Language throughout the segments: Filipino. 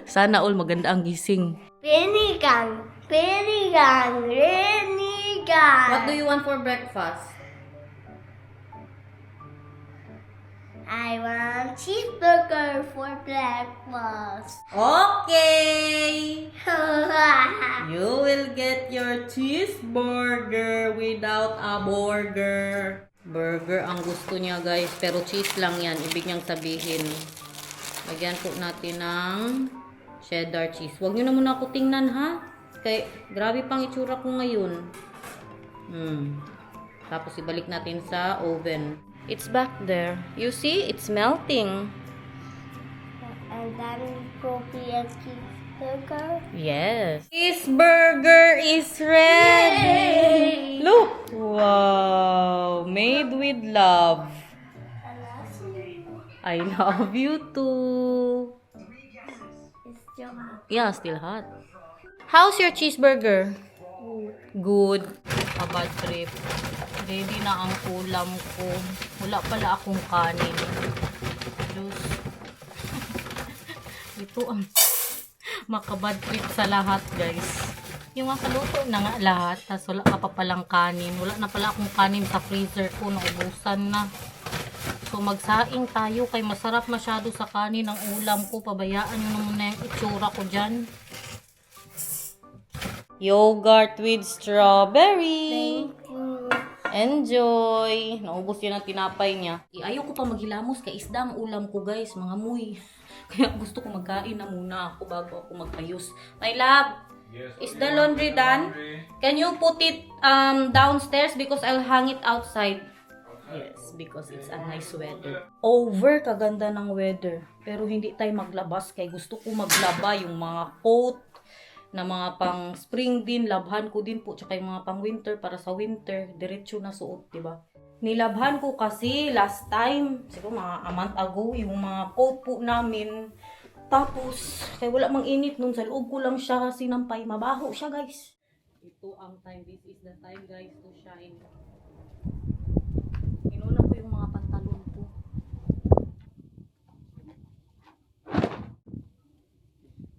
Sana all maganda ang gising. Pinigang, pinigang, pinigang. What do you want for breakfast? I want cheeseburger for breakfast. Okay! You will get your cheeseburger without a burger. Burger ang gusto niya guys, pero cheese lang yan. Ibig niyang sabihin. Lagyan po natin ng cheddar cheese. Huwag niyo na muna ako tingnan ha. Kaya grabe pang itsura ko ngayon. Tapos ibalik natin sa oven. It's back there. You see? It's melting. And then will be a cheeseburger. Yes. Cheeseburger is ready. Yay! Look. Wow. Made with love. I love you too. It's still hot. Yeah, still hot. How's your cheeseburger? Good. A bad trip. Ready na ang ulam ko. Wala pala akong kanin. Diyos. Ito ang makabad trip sa lahat, guys. Yung makaluto na nga lahat, tas wala ka pa palang kanin. Wala na pala akong kanin sa freezer ko, naubusan na. So magsaing tayo kay masarap masyado sa kanin ang ulam ko. Pabayaan nyo naman na yung itsura ko dyan. Yogurt with strawberry. Thank you. Enjoy! Naubos yan ang tinapay niya. Ayaw ko pa maghilamos kay isda ang ulam ko guys, mga muy. Kaya gusto ko magkain na muna ako bago ako magayos. My love, Yes. is the laundry done? Can you put it downstairs because I'll hang it outside? Yes, because it's a nice weather. Over kaganda ng weather. Pero hindi tayo maglabas kay gusto ko maglaba yung mga coat na mga pang spring din, labhan ko din po, tsaka yung mga pang winter para sa winter, diretso na suot, diba? Nilabhan ko kasi last time, siguro mga a month ago, yung mga coat po namin. Tapos, kaya wala mang init nun, sa loob ko lang siya sinampay, mabaho siya guys. Ito ang time, this is the time guys to shine. Inuna ko yung mga pantalon ko.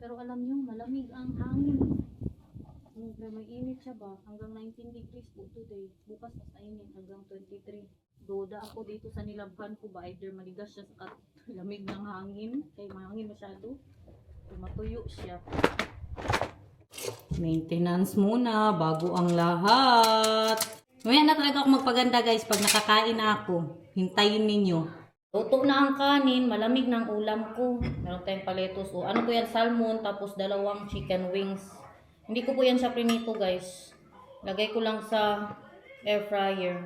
Pero alam nyo, malamig ang hangin. May init siya ba? Hanggang 19 degrees po today. Bukas mas init hanggang 23. Doda ako dito sa nilabhan ko ba? Either maligas siya sa lamig ng hangin. Kaya mahangin masyado. Matuyo siya. Maintenance muna bago ang lahat. Mamaya na talaga ako magpaganda guys pag nakakain na ako. Hintayin ninyo. Luto na ang kanin, malamig na ang ulam ko. Meron tayong paletos. O, ano po yan? Salmon, tapos 2 chicken wings. Hindi ko po yan siya prinito, guys. Lagay ko lang sa air fryer.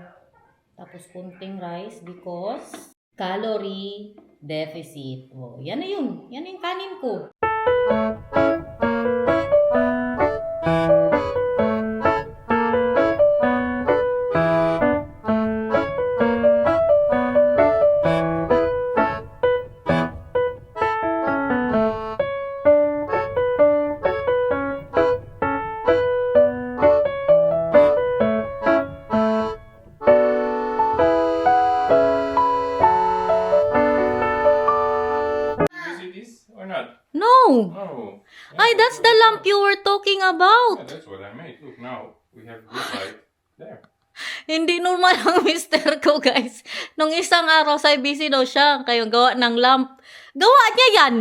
Tapos kunting rice because calorie deficit. O, yan na yun. Yan na yung kanin ko. No! Oh. Ay, that's the lamp you were talking Yeah, about. that's what I made. Look, now we have good light there. Hindi normal ang mister ko, guys. Nung isang araw, sa busy daw siya. Kayo gawa ng lamp. Gawa niya yan!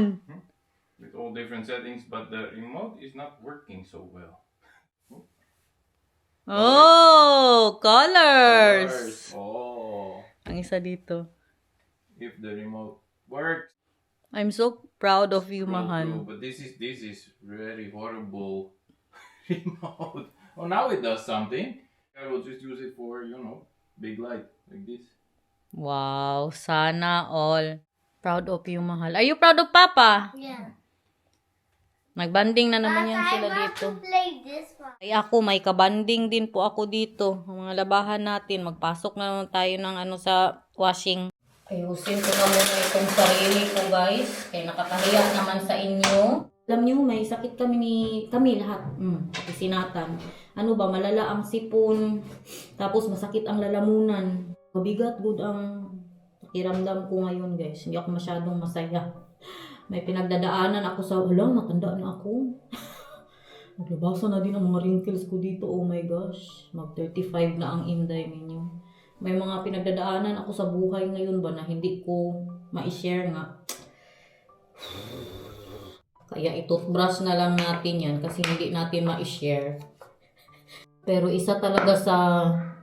With all different settings, but the remote is not working so well. Oh, colors! Oh. Ang isa dito. If the remote works. I'm so proud of you, True, Mahal. but this is really horrible remote. Oh, now it does something. I will just use it for, big light like this. Wow, sana all. Proud of you, Mahal. Are you proud of Papa? Yeah. Nagbanding na naman But yan I sila want dito. to play this one. Ay ako, may kabanding din po ako dito. Ang mga labahan natin. Magpasok na naman tayo ng sa washing. Ayusin ko na muna itong sarili ko, guys. Kaya nakakahiya naman sa inyo. Alam niyo, may sakit kami lahat. Pati si Nathan. Ano ba, malala ang sipon, tapos masakit ang lalamunan. Mabigat good ang pakiramdam ko ngayon, guys. Hindi ako masyadong masaya. May pinagdadaanan ako sa, matanda na ako. Naglabasa na din ang mga wrinkles ko dito, oh my gosh. Mag 35 na ang inday ninyo. May mga pinagdadaanan ako sa buhay ngayon ba na hindi ko ma-share nga. Kaya i-toothbrush na lang natin yan kasi hindi natin ma-share. Pero isa talaga sa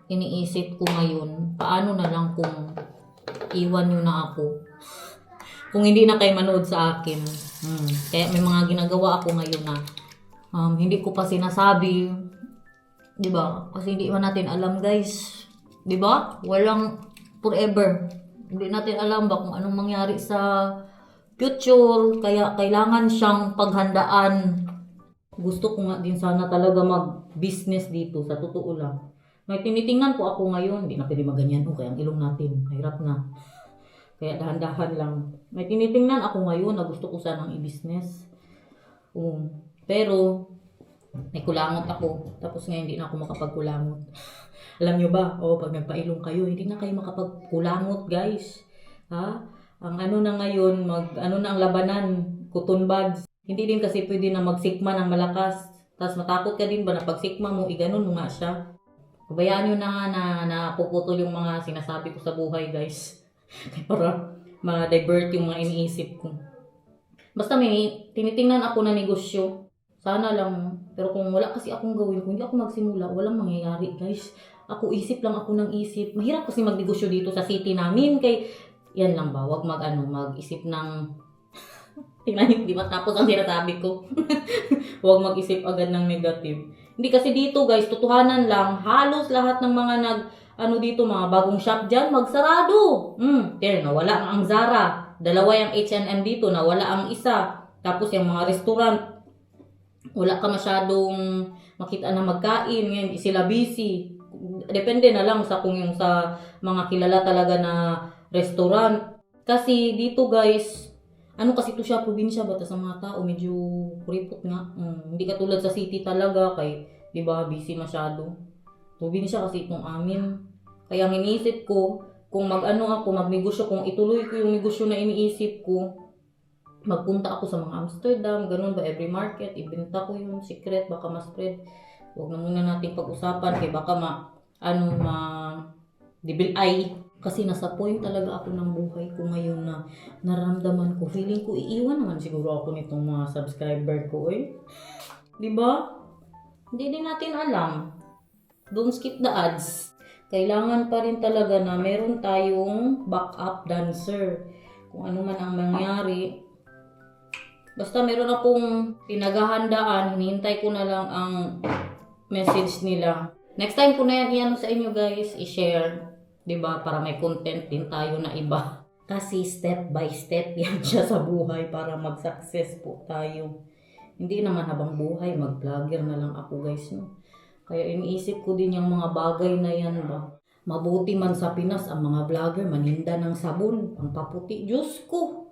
iniisip ko ngayon, paano na lang kung iwan nyo na ako. Kung hindi na kayo manood sa akin. Kaya may mga ginagawa ako ngayon na hindi ko pa sinasabi. Diba? Kasi hindi man natin alam, guys. Diba? Walang forever. Hindi natin alam ba kung anong mangyari sa future, kaya kailangan siyang paghandaan. Gusto ko nga din sana talaga mag-business dito, sa totoo lang. May tinitingnan po ako ngayon, hindi na pwede maganyan, kaya ang ilong natin, hirap na. Kaya dahan-dahan lang. May tinitingnan ako ngayon na gusto ko sanang i-business. Pero, may kulangot ako, tapos ngayon hindi na ako makapagkulangot. Alam nyo ba, pag nagpailong kayo, hindi na kayo makapagkulangot, guys. Ha? Ang ano na ngayon, na ang labanan, cotton buds. Hindi din kasi pwede na magsikma ng malakas. Tapos matakot ka din ba na pagsikma mo, iganon mo nga siya. Pabayaan nyo na napuputol yung mga sinasabi ko sa buhay, guys. Para ma-divert yung mga iniisip ko. Basta may tinitingnan ako na negosyo. Sana lang. Pero kung wala kasi akong gawin, kung hindi ako magsimula, walang mangyayari, guys. Ako isip lang ako ng isip. Mahirap kasi magnegosyo dito sa city namin. Kay yan lang ba, wag mag-isip ng tingnan, di matapos ang sinasabi ko. Huwag mag-isip agad ng negative. Hindi kasi dito, guys, tutuhanan lang, halos lahat ng mga dito, mga bagong shop dyan, magsarado. Nawala ang Zara. Dalawa yung H&M dito, nawala ang isa. Tapos yung mga restaurant, wala ka masyadong makita na magkain, ngayon sila busy. Depende na lang sa kung yung sa mga kilala talaga na restaurant. Kasi dito, guys, kasi ito siya, probinsya ba? Sa mga tao, medyo kuripot nga. Hindi katulad sa city talaga, kay, di ba, busy masyado. Probinsya kasi itong amin. Kaya ang iniisip ko, kung magnegosyo, kung ituloy ko yung negosyo na iniisip ko, magpunta ako sa mga Amsterdam, ganun ba, every market, ibenta ko yung secret, baka ma-spread. Huwag na muna natin pag-usapan, kaya baka debil eye. Kasi nasa point talaga ako ng buhay ko ngayon na naramdaman ko. Feeling ko, iiwan naman siguro ako nitong mga subscriber ko, Diba? Hindi din natin alam. Don't skip the ads. Kailangan pa rin talaga na meron tayong backup dancer. Kung ano man ang mangyari. Basta meron akong pinaghahandaan, hinihintay ko na lang ang message nila. Next time ko na yan sa inyo, guys, i-share. Diba? Para may content din tayo na iba. Kasi step by step yan siya sa buhay para mag-success po tayo. Hindi naman habang buhay, mag-vlogger na lang ako, guys. No? Kaya iniisip ko din yung mga bagay na yan ba. Mabuti man sa Pinas ang mga vlogger, maninda ng sabon, pampaputi. Diyos ko!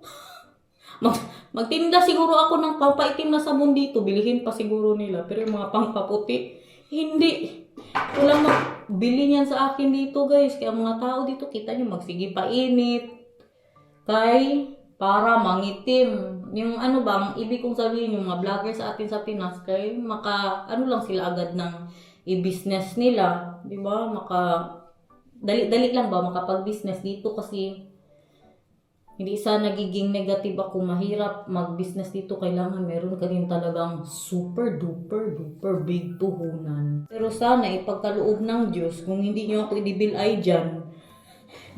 Magtinda siguro ako ng pampaitim na sabon dito, bilihin pa siguro nila. Pero yung mga pampaputi, hindi. Walang magbili niyan sa akin dito, guys. Kaya mga tao dito, kita nyo, magsige painit. Para mangitim. Yung bang, ibig kong sabihin, yung mga vlogger sa atin sa Pinas, kay lang sila agad ng i-business nila. Diba? Dali lang ba makapag-business dito kasi hindi sa nagiging negative ako, mahirap mag-business dito, kailangan meron ka din talagang super duper big puhunan. Pero sana ipagkaloob ng Diyos, kung hindi nyo ako i-debil eye dyan,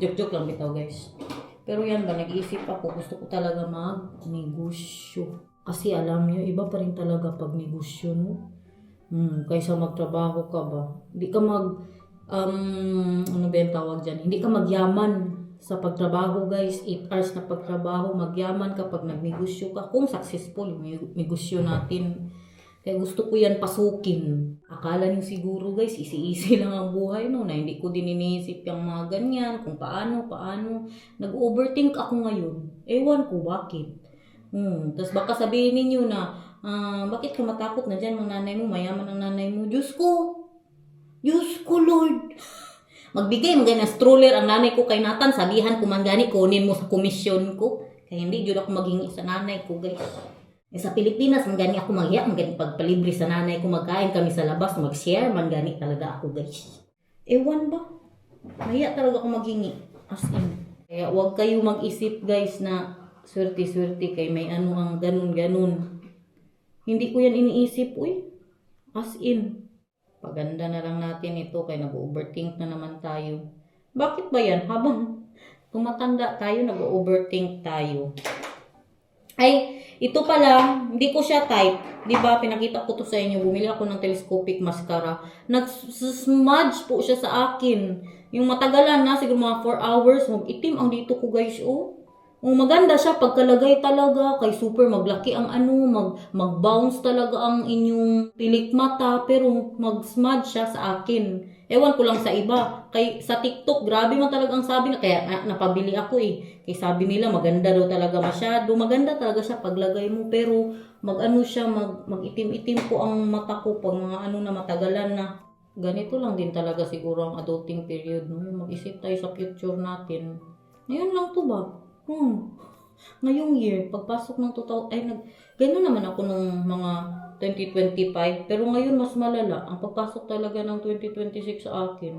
joke lang bitaw, guys. Pero yan ba, nag-iisip ako, gusto ko talaga mag-negosyo. Kasi alam nyo, iba pa rin talaga pag negosyo, no? Kaysa magtrabaho ka ba? Hindi ka ano ba yung tawag dyan? Hindi ka magyaman sa pagtrabaho, guys. 8 hours na pagtrabaho, magyaman kapag nagnegosyo ka. Kung successful yung negosyo natin. Kaya gusto ko yan pasukin. Akala niyo siguro, guys, easy lang ang buhay, no? Na hindi ko din iniisip yung mga ganyan, kung paano. Nag-overthink ako ngayon. Ewan ko, bakit? Tapos baka sabihin ninyo na, bakit ka matakot na dyan, mga nanay mo, mayaman ang nanay mo. Diyos ko, Lord. Magbigay mga na stroller ang nanay ko kay Nathan, sabihan ko man gani, kunin mo sa komisyon ko. Kaya hindi jud ako maghingi sa nanay ko, guys. Sa Pilipinas, man gani ako maghiya, man gani pagpalibre sa nanay ko, magkain kami sa labas, mag-share, man gani talaga ako, guys. Ewan ba? Mahiya talaga ako maghingi. As in. Kaya huwag kayo mag-isip, guys, na swerte-swerte kay may ano ang ganun-ganun. Hindi ko yan iniisip, uy. As in. Paganda na lang natin ito kay nag-overthink na naman tayo. Bakit ba yan? Habang tumatanda tayo, nag-overthink tayo. Ay, ito pala, hindi ko siya type. Di ba, pinakita ko to sa inyo. Bumili ako ng telescopic mascara. Nag-smudge po siya sa akin. Yung matagalan na, siguro mga 4 hours, mag-itim ang dito ko, guys, oh. Maganda siya pagkalagay talaga, kay super maglaki ang ano, mag-bounce talaga ang inyong pilik mata, pero mag-smudge siya sa akin. Ewan ko lang sa iba. Kay sa TikTok, grabe man talaga ang sabi na, kaya napabili ako eh. Kay sabi nila, maganda daw talaga masyado. Maganda talaga siya paglagay mo, pero mag-ano siya, mag-itim-itim po ang mata ko pag mga ano na matagalan na. Ganito lang din talaga siguro ang adulting period. No? Mag-isip tayo sa future natin. Ngayon lang to ba? Ngayong year, pagpasok ng 2000, gano'n naman ako nung mga 2025, pero ngayon mas malala. Ang pagpasok talaga ng 2026 sa akin,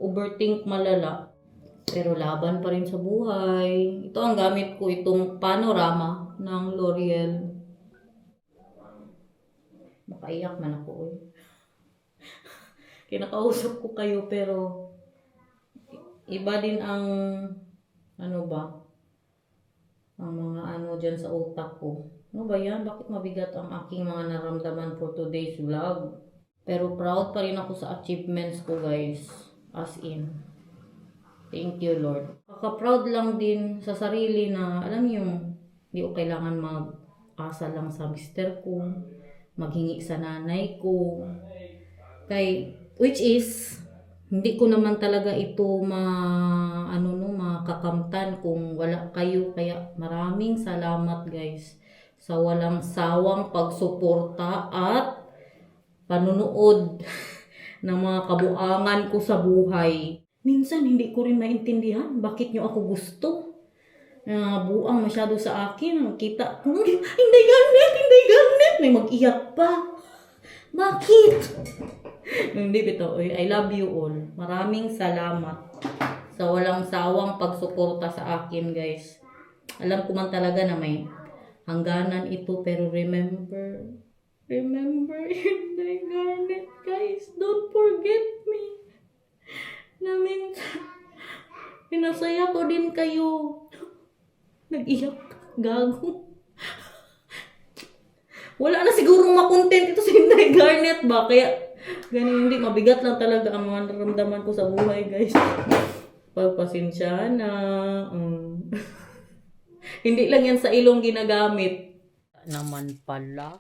overthink malala. Pero laban pa rin sa buhay. Ito ang gamit ko, itong panorama ng L'Oreal. Makaiyak man ako eh. Kinakausap ko kayo pero iba din ang ano ba? Ang mga ano dyan sa utak ko. Ano ba yan? Bakit mabigat ang aking mga naramdaman for today's vlog? Pero proud pa rin ako sa achievements ko, guys. As in. Thank you, Lord. Kaka-proud lang din sa sarili na, alam niyo, hindi ko kailangan mag-asa lang sa mister ko, maghingi sa nanay ko. Which is, hindi ko naman talaga ito makakamtan kung wala kayo. Kaya maraming salamat, guys, sa walang sawang pagsuporta at panunood ng mga kabuangan ko sa buhay. Minsan hindi ko rin maintindihan bakit nyo ako gusto. Buang masyado sa akin. Kita ko, hindi ganit. May mag-iyak pa. Bakit? Hindi bito. I love you all. Maraming salamat sa walang sawang pagsuporta sa akin, guys. Alam ko man talaga na may hangganan ito, pero remember, Inday Garnet, guys. Don't forget me. Na minsan, pinasaya ko din kayo. Nag-iyak. Gago. Wala na sigurong makontent ito sa Inday Garnet ba? Kaya, ganun hindi. Mabigat lang talaga ang mga naramdaman ko sa buhay, guys. Pagpasensya na. Hindi lang yan sa ilong ginagamit. Naman pala.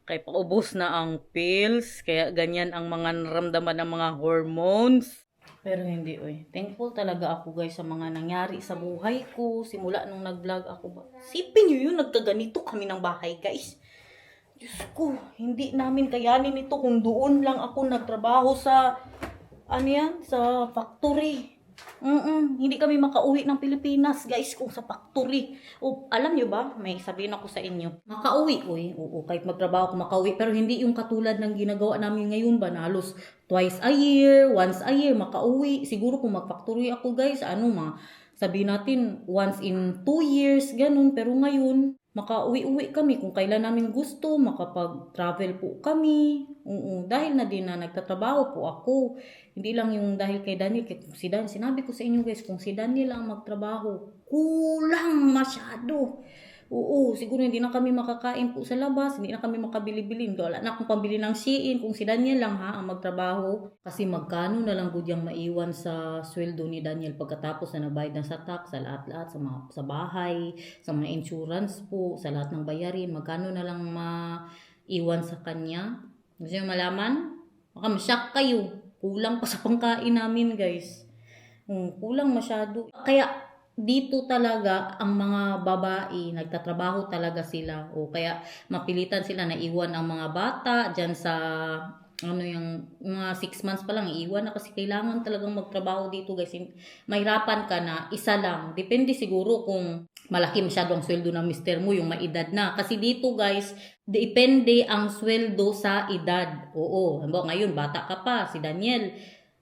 Kaya paubos na ang pills. Kaya ganyan ang mga naramdaman ng mga hormones. Pero hindi, thankful talaga ako, guys, sa mga nangyari sa buhay ko. Simula nung nag-vlog ako ba. Sipin nyo yun, nagkaganito kami ng bahay, guys. Diyos ko, hindi namin kayanin ito kung doon lang ako nagtrabaho sa, sa factory. Hindi kami makauwi ng Pilipinas, guys, kung sa factory. Alam nyo ba, may sabihin ako sa inyo, makauwi, oo, kahit magtrabaho ako makauwi, pero hindi yung katulad ng ginagawa namin ngayon ba, na halos twice a year, once a year, makauwi. Siguro kung mag-factory ako, guys, sabihin natin, once in 2 years, ganun, pero ngayon, makauwi-uwi kami kung kailan namin gusto, makapag-travel po kami. Dahil na din na nagtatrabaho po ako. Hindi lang yung dahil kay Daniel, kung si Daniel, sinabi ko sa inyo, guys, kung si Daniel lang magtrabaho, kulang masyado. Siguro hindi na kami makakain po sa labas, hindi na kami makabili-bilin. Wala na akong pambili ng Shein kung si Daniel lang ang magtrabaho. Kasi magkano na lang gudyang maiwan sa sweldo ni Daniel pagkatapos na nagbayad na sa tax, sa lahat-lahat, sa bahay, sa mga insurance po, sa lahat ng bayarin. Magkano na lang maiwan sa kanya. Gusto nyo malaman? Baka masyak kayo. Kulang pa sa pangkain namin, guys. Kulang masyado. Kaya dito talaga ang mga babae, nagtatrabaho talaga sila. O kaya mapilitan sila na iwan ang mga bata dyan sa yung mga 6 months pa lang iiwan na kasi kailangan talagang magtrabaho dito guys. Mahirapan ka na isa lang. Depende siguro kung malaki masyado ang sweldo ng mister mo, yung may edad na. Kasi dito guys, depende ang sweldo sa edad. Oo, ngayon bata ka pa, si Daniel.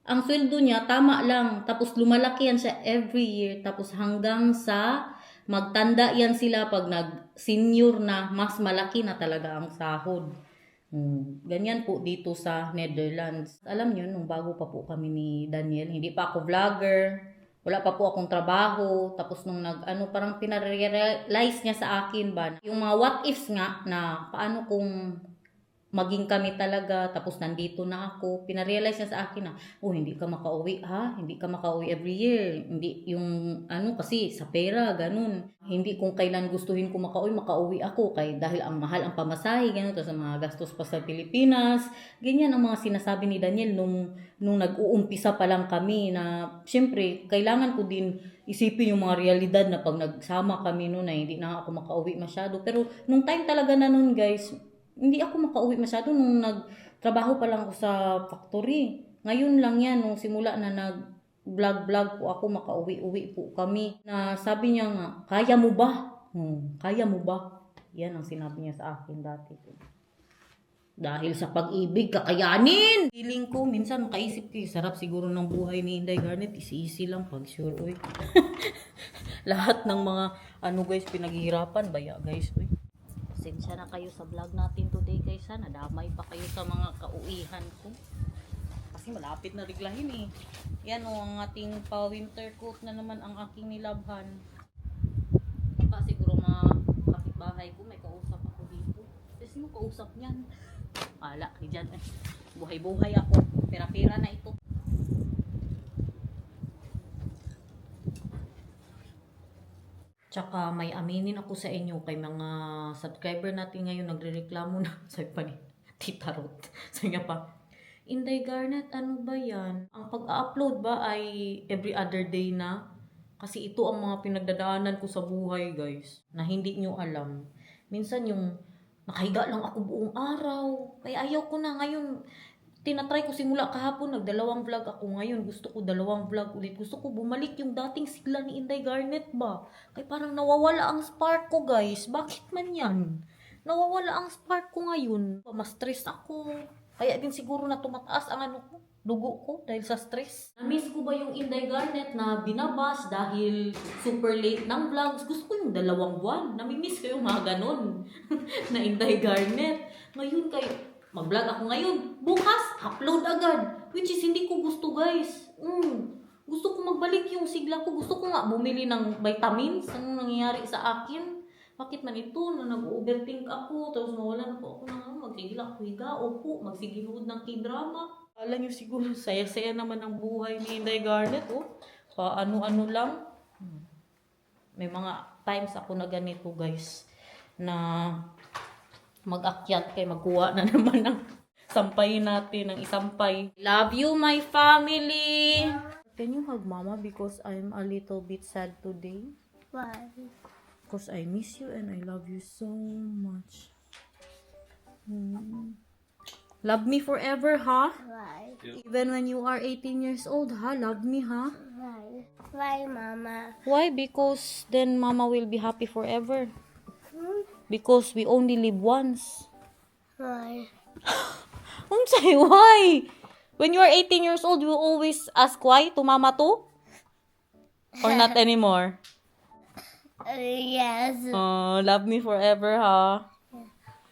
Ang sweldo niya, tama lang. Tapos lumalaki yan siya every year. Tapos hanggang sa magtanda yan sila pag nag-senior na, mas malaki na talaga ang sahod. Ganyan po dito sa Netherlands. Alam niyo, nung bago pa po kami ni Daniel, hindi pa ako vlogger, wala pa po akong trabaho. Tapos nung parang pinarealize niya sa akin ba, yung mga what ifs nga na paano kung maging kami talaga, tapos nandito na ako, pinarealize niya sa akin na, hindi ka makauwi ha, hindi ka makauwi every year, hindi yung kasi sa pera, ganun. Hindi kung kailan gustuhin ko makauwi ako, dahil ang mahal ang pamasahe, ganun, tapos ang mga gastos pa sa Pilipinas, ganyan ang mga sinasabi ni Daniel nung nag-uumpisa pa lang kami na, syempre, kailangan ko din isipin yung mga realidad na pag nagsama kami noon na hindi na ako makauwi masyado. Pero nung time talaga na noon guys, hindi ako makauwi masyado nung nagtrabaho pa lang ako sa factory. Ngayon lang yan, nung simula na nag-vlog po ako, makauwi-uwi po kami. Na sabi niya nga, kaya mo ba? Kaya mo ba? Yan ang sinabi niya sa akin dati. Dahil sa pag-ibig, kakayanin! Feeling ko, minsan makaisip ko, sarap siguro ng buhay ni Inday Garnet. Easy lang pag sure, oy. Lahat ng mga, guys, pinaghihirapan, baya guys, oy. Pasensya na kayo sa vlog natin today guys ha. Nadamay pa kayo sa mga kauwihan ko. Kasi malapit na riglahin eh. Yan ang ating pa-winter coat na naman ang aking nilabhan. Baka siguro mga kapitbahay ko may kausap ako dito. Kasi yung kausap niyan. Wala, dyan eh. Buhay-buhay ako. Pera-pera na ito. Tsaka may aminin ako sa inyo kay mga subscriber natin ngayon nagrereklamo na. Sabi pa ni Tita Ruth. Sabi nga pa, Inday Garnet, ano ba yan? Ang pag-upload ba ay every other day na? Kasi ito ang mga pinagdadaanan ko sa buhay guys. Na hindi nyo alam. Minsan yung nakahiga lang ako buong araw. Kaya ayaw ko na ngayon. Tinatry ko simula kahapon, nagdalawang vlog ako ngayon. Gusto ko dalawang vlog ulit. Gusto ko bumalik yung dating sigla ni Inday Garnet ba? Kaya parang nawawala ang spark ko guys. Bakit man yan? Nawawala ang spark ko ngayon. Mas stress ako. Kaya din siguro na tumataas ang dugo ko dahil sa stress. Na-miss ko ba yung Inday Garnet na binabas dahil super late ng vlogs? Gusto ko yung 2 buwan. Nami-miss ko yung mga ganun na Inday Garnet. Ngayon kayo, mag-vlog ako ngayon. Bukas, upload agad. Which is hindi ko gusto guys. Gusto ko magbalik yung sigla ko. Gusto ko nga bumili ng vitamins. Anong nangyayari sa akin? Bakit man ito na nag-overthink ako. Tapos nawala na po ako ng magsigil ako higa. Opo, magsigilood ng k-drama. Alam nyo siguro, saya-saya naman ang buhay ni Inday Garnet. Paano-ano lang. May mga times ako na ganito guys. Na mag-akyat kay magkuha na naman ng sampay natin, ng isampay. Love you, my family! Can you hug mama because I'm a little bit sad today? Why? Because I miss you and I love you so much. Love me forever, ha? Why? Even when you are 18 years old, ha? Love me, ha? Why? Why, Mama? Why? Because then mama will be happy forever. Because we only live once. Why? Say why? When you are 18 years old, you will always ask why to mama too? Or not anymore? Yes. Oh, love me forever, ha?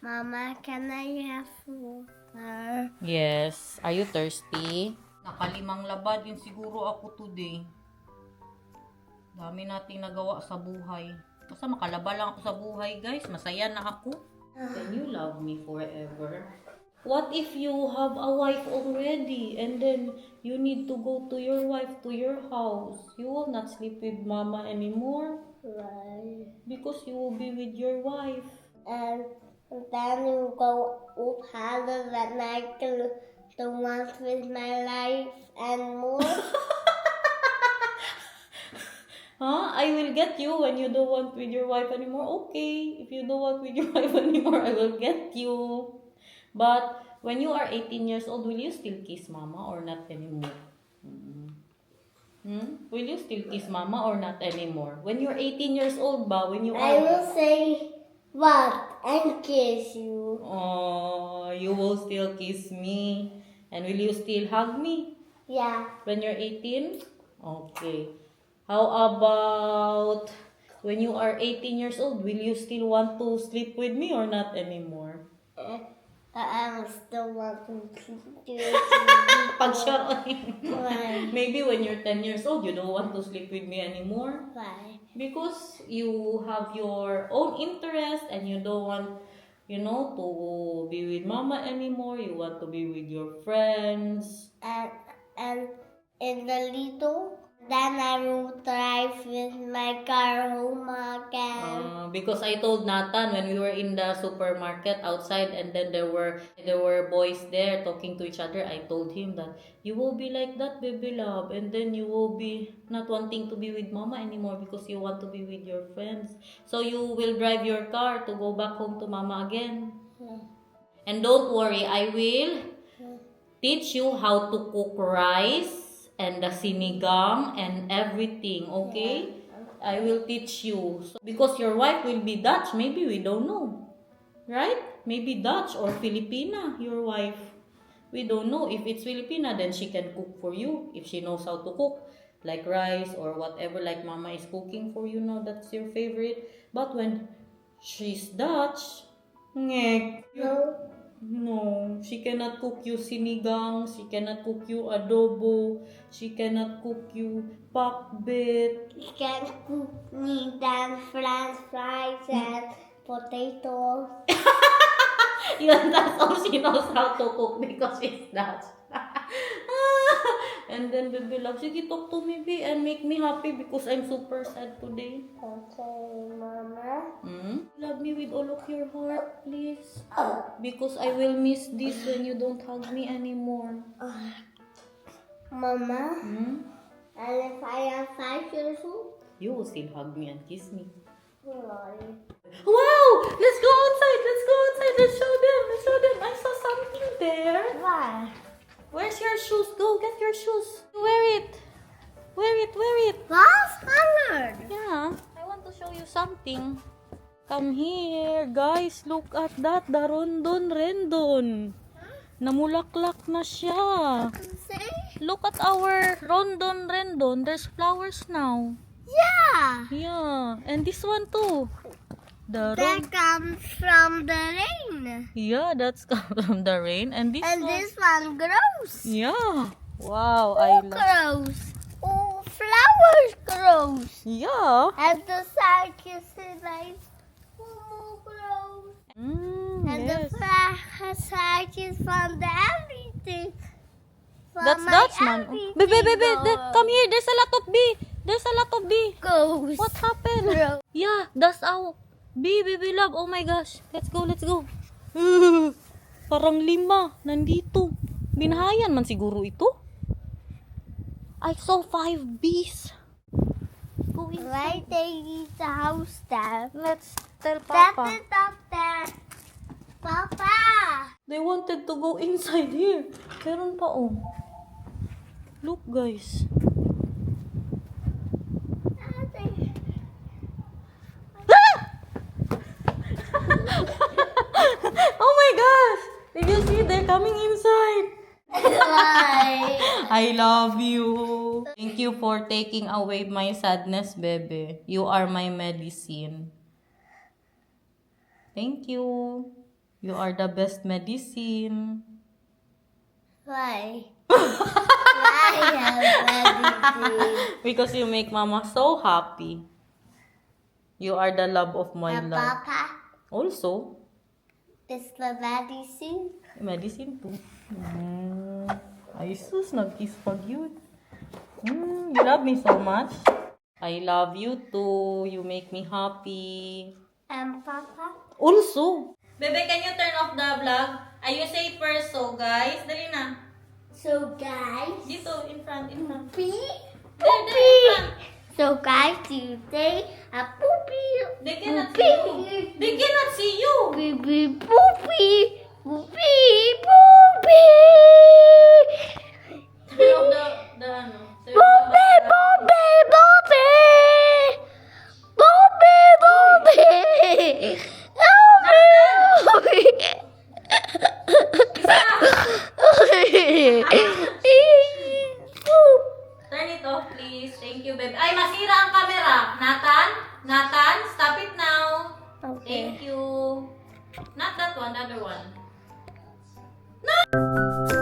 Mama, can I have water? Yes. Are you thirsty? Nakalimang labad yun siguro ako today. Dami nating nagawa sa buhay. Basta makalaba lang ako sa buhay, guys. Masaya na ako. Can you love me forever? What if you have a wife already and then you need to go to your wife to your house? You will not sleep with mama anymore Why? because you will be with your wife. And then you go up harder than I can to want with my life and more. Huh? I will get you when you don't want with your wife anymore. Okay, if you don't want with your wife anymore, I will get you. But when you are 18 years old, will you still kiss mama or not anymore? Will you still kiss mama or not anymore? When you're 18 years old ba? When you I are... will say what and kiss you. Oh, you will still kiss me. And will you still hug me Yeah. when you're 18? Okay. How about when you are 18 years old, will you still want to sleep with me or not anymore? I will still want to do Pag siya, Why? maybe when you're 10 years old, you don't want to sleep with me anymore. Why? Because you have your own interest and you don't want, to be with mama anymore. You want to be with your friends. And in the little, then I will drive with my car home again. Because I told Nathan when we were in the supermarket outside and then there were boys there talking to each other, I told him that you will be like that, baby love, and then you will be not wanting to be with mama anymore because you want to be with your friends. So you will drive your car to go back home to mama again. And don't worry, I will teach you how to cook rice and the sinigang and everything, okay? I will teach you. So, because your wife will be Dutch, maybe we don't know. Right? Maybe Dutch or Filipina, your wife. We don't know. If it's Filipina, then she can cook for you. If she knows how to cook, like rice or whatever, like mama is cooking for you, that's your favorite. But when she's Dutch, no, she cannot cook you sinigang, she cannot cook you adobo, she cannot cook you pakbet. You can cook me then French fries and potatoes. Yun, that's all she knows how to cook because she's Dutch. And then baby love, sige, talk to me, be, and make me happy because I'm super sad today. Okay, Mama. Love me with all of your heart, please. Because I will miss this when you don't hug me anymore. Mama, and if I am 5 years old? You will still hug me and kiss me. Sorry. Wow! Let's go outside! Let's show them! I saw something there. Why? Where's your shoes? Go get your shoes. Wear it. What's colored? Yeah. I want to show you something. Come here. Guys, look at that. The rondon rendon. Namulaklak na siya. Say? Look at our rondon rendon. There's flowers now. Yeah. Yeah. And this one too. That comes from the rain. Yeah, that's from the rain. And this And one. this one grows. Yeah. Wow, I love. Grows. Oh, flowers grows. Yeah. And the side is like grows. And Yes. the flower side is from the everything. From That's my Dutchman. everything Baby, come here. There's a lot of bee. goes. What happened? Grows. Yeah, that's our bee, baby love. Oh my gosh. Let's go. Parang 5 nandito. Binahayan man siguro ito. I saw 5 bees. Go inside. Right, they need the house there. Let's tell That's Papa. it up there. Papa! They wanted to go inside here. Meron pa oh. Look guys. Oh my gosh! Did you see? They're coming inside. Why? I love you. Thank you for taking away my sadness, baby. You are my medicine. Thank you. You are the best medicine. Why? Why have medicine? Because you make mama so happy. You are the love of my And love. Papa Also, is the medicine. medicine too. Ay sus, nag-kiss pag yun. You love me so much. I love you too. You make me happy. And Papa? Also. Bebe, can you turn off the vlog? You say first, so guys. Dali na. So guys, Dito, in front. B? There, in front. So guys, to say a poopy. They cannot see you. They cannot see you. Poopy, poopy, poopy, poopy. Turn off the ano. Turn off Poopy, poopy, poopy. Poopy, poopy. Turn it off, please. Thank you, babe. Ay, masira ang camera. Nathan? Nathan, stop it now. Okay. Thank you. Not that one, the other one. No!